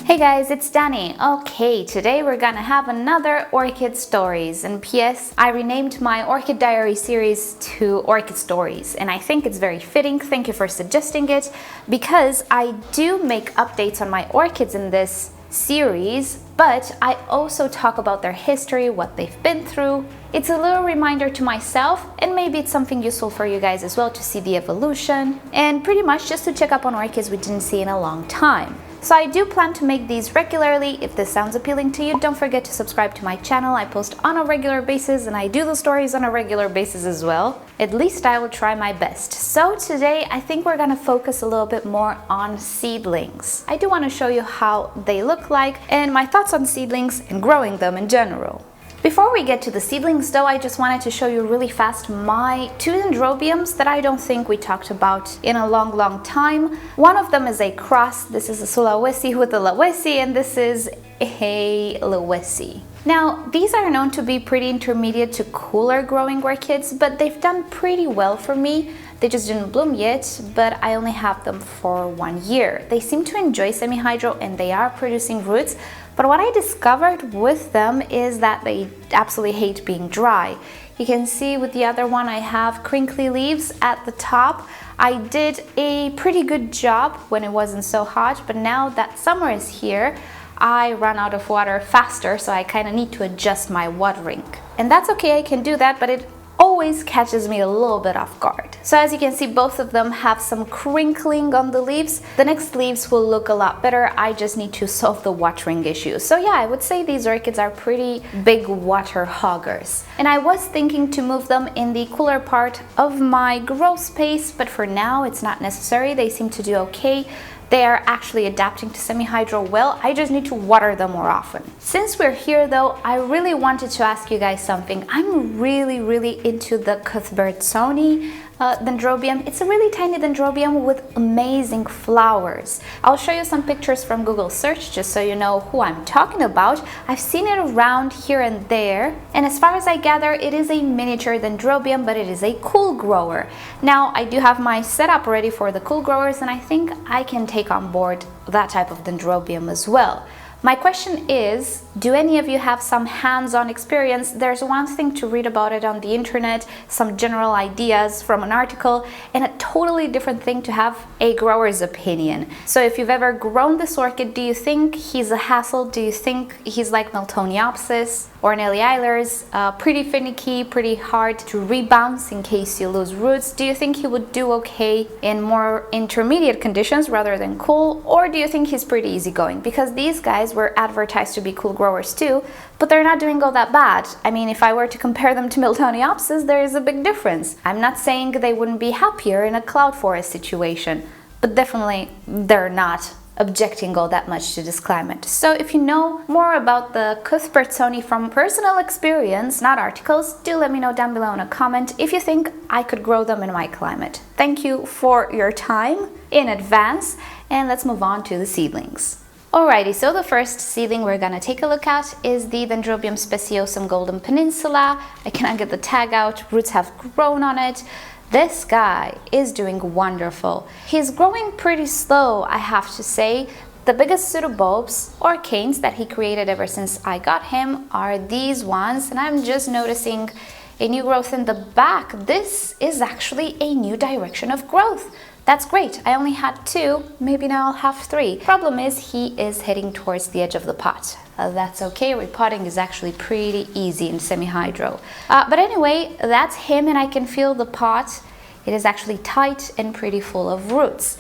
Hey guys, it's Danny. Okay, today we're gonna have another Orchid Stories. And P.S. I renamed my Orchid Diary series to Orchid Stories, and I think it's very fitting. Thank you for suggesting it, because I do make updates on my orchids in this series, but I also talk about their history, what they've been through. It's a little reminder to myself, and maybe it's something useful for you guys as well to see the evolution, and pretty much just to check up on orchids we didn't see in a long time. So I do plan to make these regularly. If this sounds appealing to you, don't forget to subscribe to my channel. I post on a regular basis and I do the stories on a regular basis as well. At least I will try my best. So today I think we're gonna focus a little bit more on seedlings. I do want to show you how they look like and my thoughts on seedlings and growing them in general. Before we get to the seedlings though, I just wanted to show you really fast my two Dendrobiums that I don't think we talked about in a long time. One of them is a cross. This is a sulawesi with a lawesii, and this is a lawesii. Now, these are known to be pretty intermediate to cooler growing orchids, but they've done pretty well for me. They just didn't bloom yet, but I only have them for 1 year. They seem to enjoy semi-hydro and they are producing roots, but what I discovered with them is that they absolutely hate being dry. You can see with the other one I have crinkly leaves at the top. I did a pretty good job when it wasn't so hot, but now that summer is here, I run out of water faster, so I kind of need to adjust my watering. And that's okay, I can do that, but it always catches me a little bit off guard. So as you can see, both of them have some crinkling on the leaves. The next leaves will look a lot better. I just need to solve the watering issue. So yeah, I would say these orchids are pretty big water hoggers. And I was thinking to move them in the cooler part of my grow space, but for now it's not necessary. They seem to do okay. They are actually adapting to semi-hydro well. I just need to water them more often. Since we're here though, I really wanted to ask you guys something. I'm really into the Cuthbertsoni Dendrobium. It's a really tiny dendrobium with amazing flowers. I'll show you some pictures from Google search just so you know who I'm talking about. I've seen it around here and there, and as far as I gather, it is a miniature dendrobium, but it is a cool grower. Now, I do have my setup ready for the cool growers, and I think I can take on board that type of dendrobium as well. My question is, do any of you have some hands-on experience? There's one thing to read about it on the internet, some general ideas from an article, and a totally different thing to have a grower's opinion. So if you've ever grown this orchid, do you think he's a hassle? Do you think he's like Miltoniopsis or Nelly Eilers, pretty finicky, pretty hard to rebounce in case you lose roots? Do you think he would do okay in more intermediate conditions rather than cool? Or do you think he's pretty easygoing? Because these guys were advertised to be cool growers too, but they're not doing all that bad. I mean, if I were to compare them to Miltoniopsis, there is a big difference. I'm not saying they wouldn't be happier in a cloud forest situation, but definitely they're not objecting all that much to this climate. So if you know more about the Cuthbertsoni from personal experience, not articles, do let me know down below in a comment if you think I could grow them in my climate. Thank you for your time in advance, and let's move on to the seedlings. Alrighty, so the first seedling we're gonna take a look at is the Dendrobium speciosum golden Peninsula. I cannot get the tag out, roots have grown on it. This guy is doing wonderful. He's growing pretty slow, I have to say. The biggest pseudobulbs or canes that he created ever since I got him are these ones, and I'm just noticing a new growth in the back. This is actually a new direction of growth. That's great. I only had 2, maybe now I'll have 3. Problem is he is heading towards the edge of the pot. That's okay, repotting is actually pretty easy in semi-hydro. But anyway, that's him, and I can feel the pot. It is actually tight and pretty full of roots.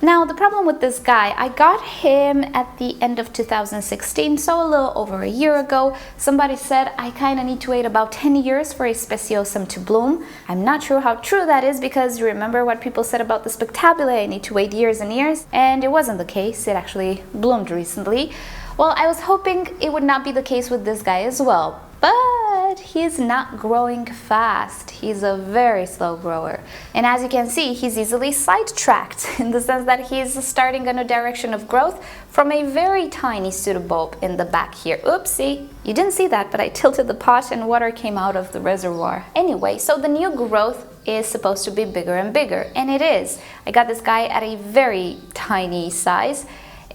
Now, the problem with this guy, I got him at the end of 2016, so a little over a year ago. Somebody said I kind of need to wait about 10 years for a speciosum to bloom. I'm not sure how true that is, because you remember what people said about the spectabulae, I need to wait years and years, and it wasn't the case. It actually bloomed recently. Well, I was hoping it would not be the case with this guy as well, but he's not growing fast. He's a very slow grower. And as you can see, he's easily sidetracked in the sense that he's starting a new direction of growth from a very tiny pseudobulb in the back here. Oopsie, you didn't see that, but I tilted the pot and water came out of the reservoir. Anyway, so the new growth is supposed to be bigger and bigger, and it is. I got this guy at a very tiny size,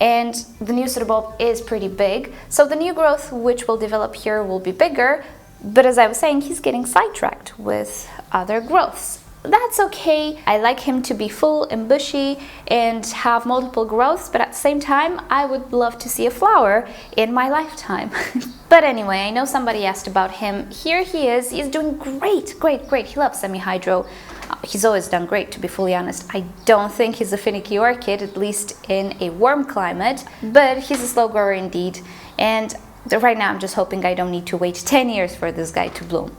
and the new pseudobulb is pretty big. So the new growth which will develop here will be bigger, but as I was saying, he's getting sidetracked with other growths. That's okay. I like him to be full and bushy and have multiple growths, but at the same time, I would love to see a flower in my lifetime. But anyway, I know somebody asked about him. Here he is. He's doing great, great, great. He loves semi-hydro. He's always done great, to be fully honest. I don't think he's a finicky orchid, at least in a warm climate, but he's a slow grower indeed. And right now, I'm just hoping I don't need to wait 10 years for this guy to bloom.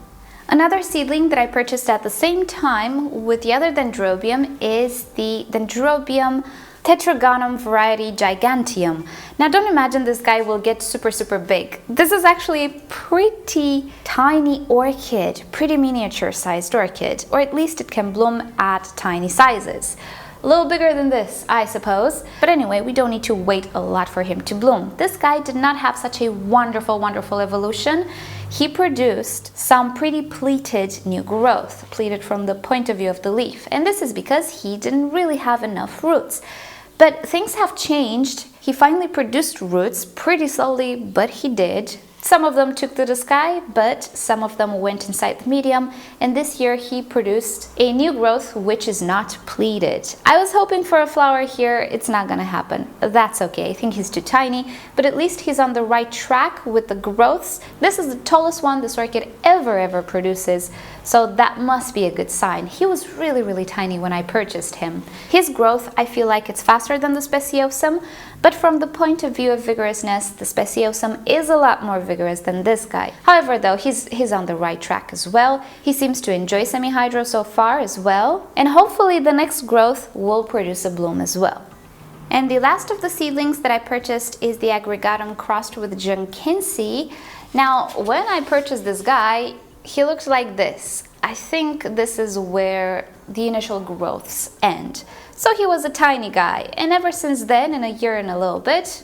Another seedling that I purchased at the same time with the other Dendrobium is the Dendrobium tetragonum variety giganteum. Now don't imagine this guy will get super big. This is actually a pretty tiny orchid, pretty miniature sized orchid, or at least it can bloom at tiny sizes. A little bigger than this, I suppose. But anyway, we don't need to wait a lot for him to bloom. This guy did not have such a wonderful evolution. He produced some pretty pleated new growth, pleated from the point of view of the leaf. And this is because he didn't really have enough roots. But things have changed. He finally produced roots pretty slowly, but he did. Some of them took to the sky, but some of them went inside the medium, and this year he produced a new growth which is not pleated. I was hoping for a flower here. It's not gonna happen. That's okay. I think he's too tiny, but at least he's on the right track with the growths. This is the tallest one this orchid ever produces, so that must be a good sign. He was really tiny when I purchased him. His growth, I feel like it's faster than the speciosum, but from the point of view of vigorousness, the speciosum is a lot more vigorous than this guy. However, though, he's on the right track as well. He seems to enjoy semi-hydro so far as well, and hopefully the next growth will produce a bloom as well. And the last of the seedlings that I purchased is the aggregatum crossed with jenkinsii. Now, when I purchased this guy, he looked like this. I think this is where the initial growths end. So he was a tiny guy, and ever since then, in a year and a little bit,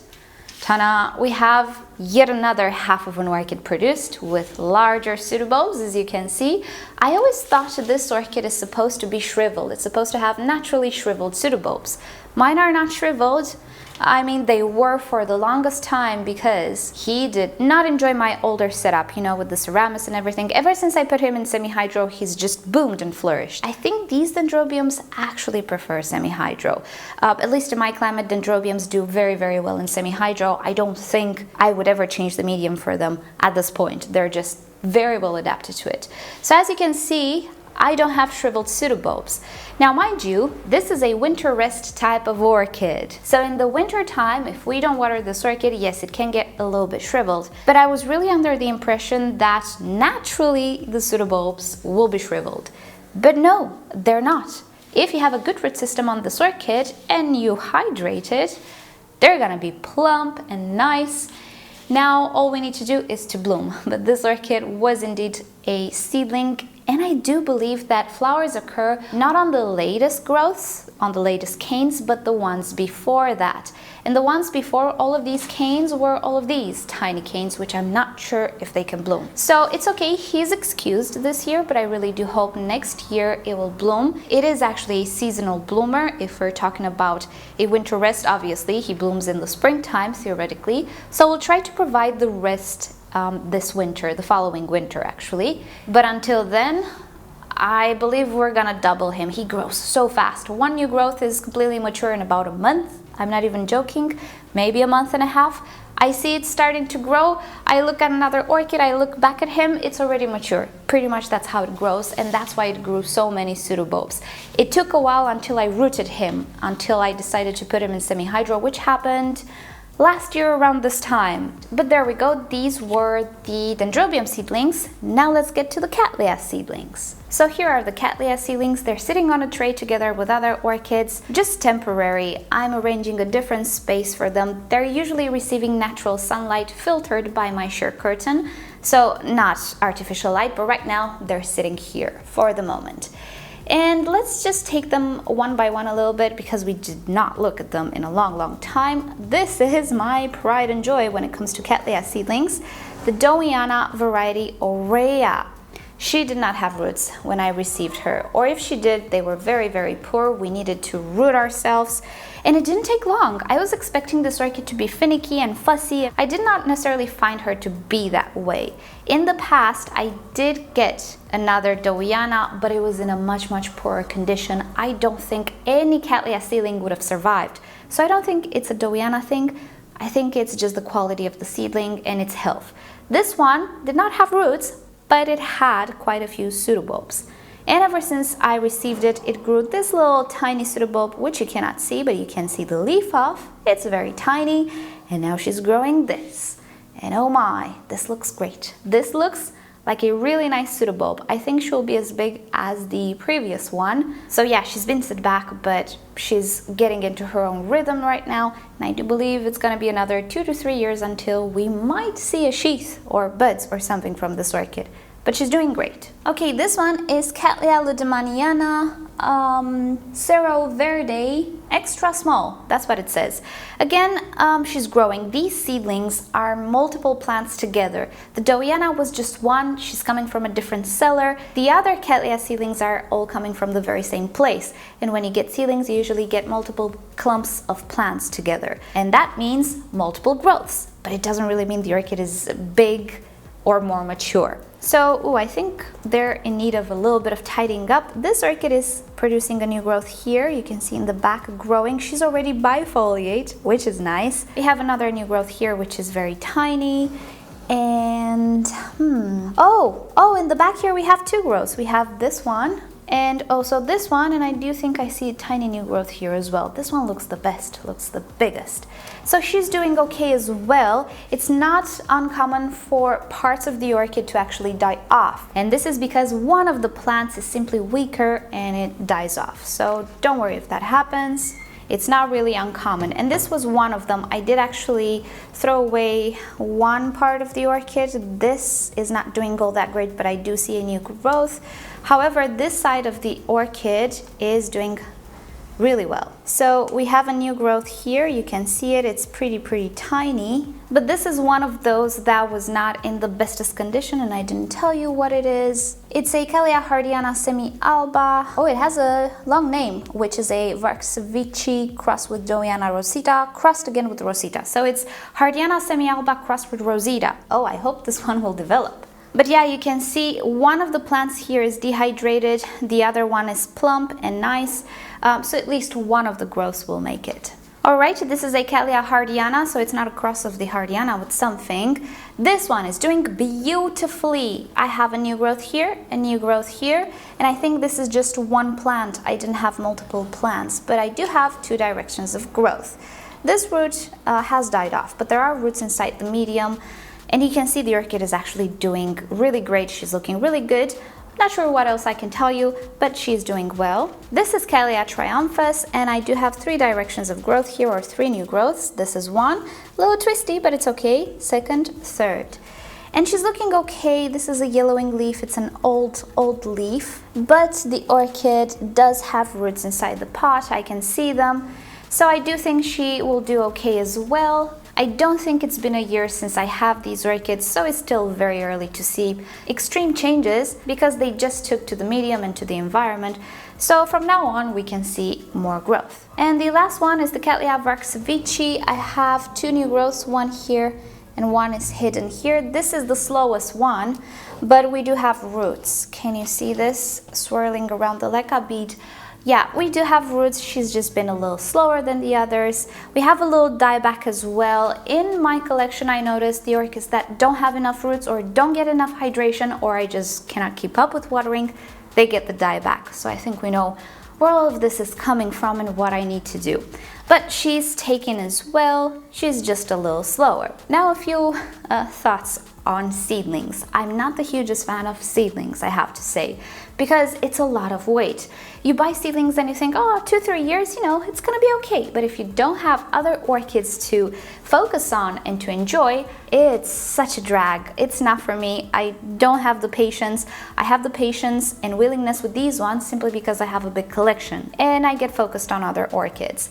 ta-da, we have yet another half of an orchid produced with larger pseudobulbs, as you can see. I always thought this orchid is supposed to be shriveled. It's supposed to have naturally shriveled pseudobulbs. Mine are not shriveled. I mean, they were for the longest time because he did not enjoy my older setup, you know, with the ceramis and everything. Ever since I put him in semi-hydro, he's just boomed and flourished. I think these Dendrobiums actually prefer semi-hydro. At least in my climate, Dendrobiums do very well in semi-hydro. I don't think I would ever change the medium for them at this point. They're just very well adapted to it. So as you can see, I don't have shriveled pseudobulbs. Now, mind you, this is a winter rest type of orchid. So in the winter time, if we don't water this orchid, yes, it can get a little bit shriveled. But I was really under the impression that naturally the pseudobulbs will be shriveled. But no, they're not. If you have a good root system on this orchid and you hydrate it, they're gonna be plump and nice. Now, all we need to do is to bloom. But this orchid was indeed a seedling, and I do believe that flowers occur not on the latest growths, on the latest canes, but the ones before that. And the ones before all of these canes were all of these tiny canes, which I'm not sure if they can bloom. So it's okay, he's excused this year, but I really do hope next year it will bloom. It is actually a seasonal bloomer. If we're talking about a winter rest, obviously he blooms in the springtime, theoretically. So we'll try to provide the rest this winter, the following winter actually. But until then, I believe we're gonna double him. He grows so fast. One new growth is completely mature in about a month. I'm not even joking, maybe a month and a half. I see it starting to grow. I look at another orchid, I look back at him, it's already mature. Pretty much that's how it grows, and that's why it grew so many pseudobulbs. It took a while until I rooted him, until I decided to put him in semi-hydro, which happened last year around this time. But there we go, these were the Dendrobium seedlings. Now let's get to the Cattleya seedlings. So here are the Cattleya seedlings. They're sitting on a tray together with other orchids, just temporary. I'm arranging a different space for them. They're usually receiving natural sunlight filtered by my sheer curtain, so not artificial light, but right now they're sitting here for the moment. And let's just take them one by one a little bit because we did not look at them in a long time. This is my pride and joy when it comes to Cattleya seedlings, the Dowiana variety Aurea. She did not have roots when I received her, or if she did, they were very, very poor. We needed to root ourselves, and it didn't take long. I was expecting this orchid to be finicky and fussy. I did not necessarily find her to be that way. In the past, I did get another Dowiana, but it was in a much, much poorer condition. I don't think any Cattleya seedling would have survived. So I don't think it's a Dowiana thing. I think it's just the quality of the seedling and its health. This one did not have roots, but it had quite a few pseudobulbs. And ever since I received it, it grew this little tiny pseudobulb, which you cannot see, but you can see the leaf of. It's very tiny, and now she's growing this. And oh my, this looks great. This looks like a really nice pseudobulb. I think she'll be as big as the previous one. So yeah, she's been set back, but she's getting into her own rhythm right now. And I do believe it's gonna be another 2 to 3 years until we might see a sheath or buds or something from this orchid. But she's doing great. Okay, this one is Cattleya ludemaniana, Cerro Verde, extra small. That's what it says. Again, she's growing. These seedlings are multiple plants together. The Dowiana was just one. She's coming from a different cellar. The other Cattleya seedlings are all coming from the very same place. And when you get seedlings, you usually get multiple clumps of plants together. And that means multiple growths. But it doesn't really mean the orchid is big or more mature. So, I think they're in need of a little bit of tidying up. This orchid is producing a new growth here. You can see in the back growing. She's already bifoliate, which is nice. We have another new growth here, which is very tiny. And, oh, in the back here we have two growths. We have this one and also this one, and I do think I see a tiny new growth here as well. This one looks the best, looks the biggest. So she's doing okay as well. It's not uncommon for parts of the orchid to actually die off. And this is because one of the plants is simply weaker and it dies off. So don't worry if that happens. It's not really uncommon. And this was one of them. I did actually throw away one part of the orchid. This is not doing all that great, but I do see a new growth. However, this side of the orchid is doing really well. So we have a new growth here. You can see it. It's pretty tiny. But this is one of those that was not in the bestest condition, and I didn't tell you what it is. It's a Kalia Haryana semi-alba. Oh, it has a long name, which is a Varksvici crossed with Dowiana rosita, crossed again with Rosita. So it's Haryana semi-alba crossed with Rosita. Oh, I hope this one will develop. But yeah, you can see one of the plants here is dehydrated, the other one is plump and nice, so at least one of the growths will make it. Alright, this is a Kalia Haryana, so it's not a cross of the Haryana with something. This one is doing beautifully. I have a new growth here, a new growth here, and I think this is just one plant. I didn't have multiple plants, but I do have two directions of growth. This root has died off, but there are roots inside the medium. And you can see the orchid is actually doing really great. She's looking really good. Not sure what else I can tell you, but she's doing well. This is Cattleya triumphus, and I do have three directions of growth here, or three new growths. This is one, a little twisty, but it's okay. Second, third. And she's looking okay. This is a yellowing leaf. It's an old leaf, but the orchid does have roots inside the pot. I can see them. So I do think she will do okay as well. I don't think it's been a year since I have these orchids, so it's still very early to see extreme changes because they just took to the medium and to the environment. So from now on, we can see more growth. And the last one is the Cattleya Varksvici. I have two new growths, one here and one is hidden here. This is the slowest one, but we do have roots. Can you see this swirling around the leca bead? Yeah, we do have roots. She's just been a little slower than the others. We have a little dieback as well. In my collection, I noticed the orchids that don't have enough roots or don't get enough hydration, or I just cannot keep up with watering, they get the dieback. So I think we know where all of this is coming from and what I need to do. But she's taken as well. She's just a little slower. Now a few thoughts on seedlings. I'm not the hugest fan of seedlings, I have to say, because it's a lot of weight. You buy seedlings and you think, oh, 2-3 years, it's gonna be okay. But if you don't have other orchids to focus on and to enjoy, it's such a drag. It's not for me. I don't have the patience. I have the patience and willingness with these ones simply because I have a big collection and I get focused on other orchids.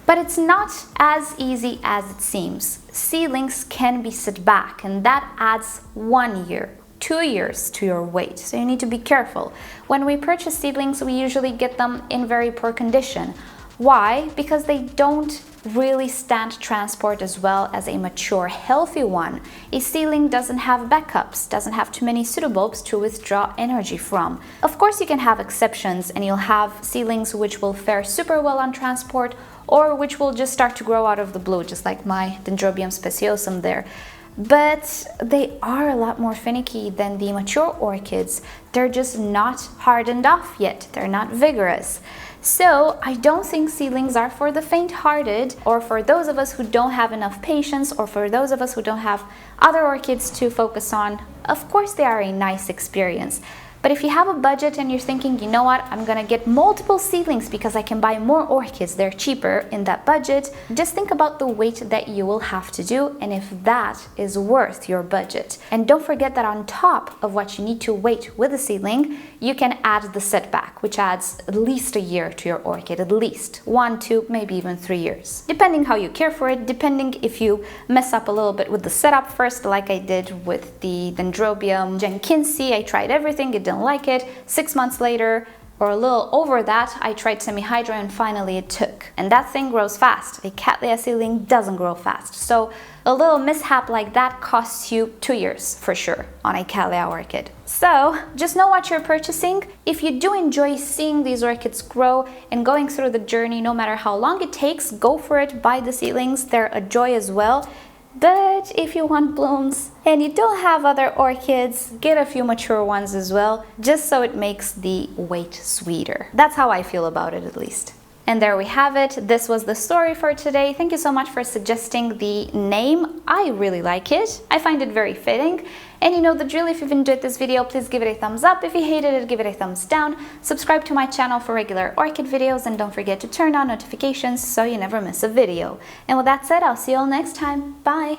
But it's not as easy as it seems. Seedlings can be set back, and that adds 1 year. 2 years to your weight, so you need to be careful. When we purchase seedlings, we usually get them in very poor condition. Why? Because they don't really stand transport as well as a mature, healthy one. A seedling doesn't have backups, doesn't have too many pseudobulbs to withdraw energy from. Of course, you can have exceptions, and you'll have seedlings which will fare super well on transport, or which will just start to grow out of the blue, just like my Dendrobium speciosum there. But they are a lot more finicky than the mature orchids. They're just not hardened off yet. They're not vigorous. So I don't think seedlings are for the faint-hearted, or for those of us who don't have enough patience, or for those of us who don't have other orchids to focus on. Of course they are a nice experience. But if you have a budget and you're thinking, you know what, I'm gonna get multiple seedlings because I can buy more orchids, they're cheaper in that budget, just think about the weight that you will have to do and if that is worth your budget. And don't forget that on top of what you need to weight with a seedling, you can add the setback, which adds at least a year to your orchid, at least 1, 2, maybe even 3 years. Depending how you care for it, depending if you mess up a little bit with the setup first, like I did with the Dendrobium jenkinsii. I tried everything, it didn't like it. 6 months later, or a little over that, I tried semi-hydro and finally it took. And that thing grows fast. A Cattleya seedling doesn't grow fast. So a little mishap like that costs you 2 years for sure on a Cattleya orchid. So just know what you're purchasing. If you do enjoy seeing these orchids grow and going through the journey, no matter how long it takes, go for it, buy the seedlings. They're a joy as well. But if you want blooms and you don't have other orchids, get a few mature ones as well, just so it makes the wait sweeter. That's how I feel about it, at least. And there we have it. This was the story for today. Thank you so much for suggesting the name. I really like it. I find it very fitting. And you know the drill. If you've enjoyed this video, please give it a thumbs up. If you hated it, give it a thumbs down. Subscribe to my channel for regular orchid videos, and don't forget to turn on notifications so you never miss a video. And with that said, I'll see you all next time. Bye!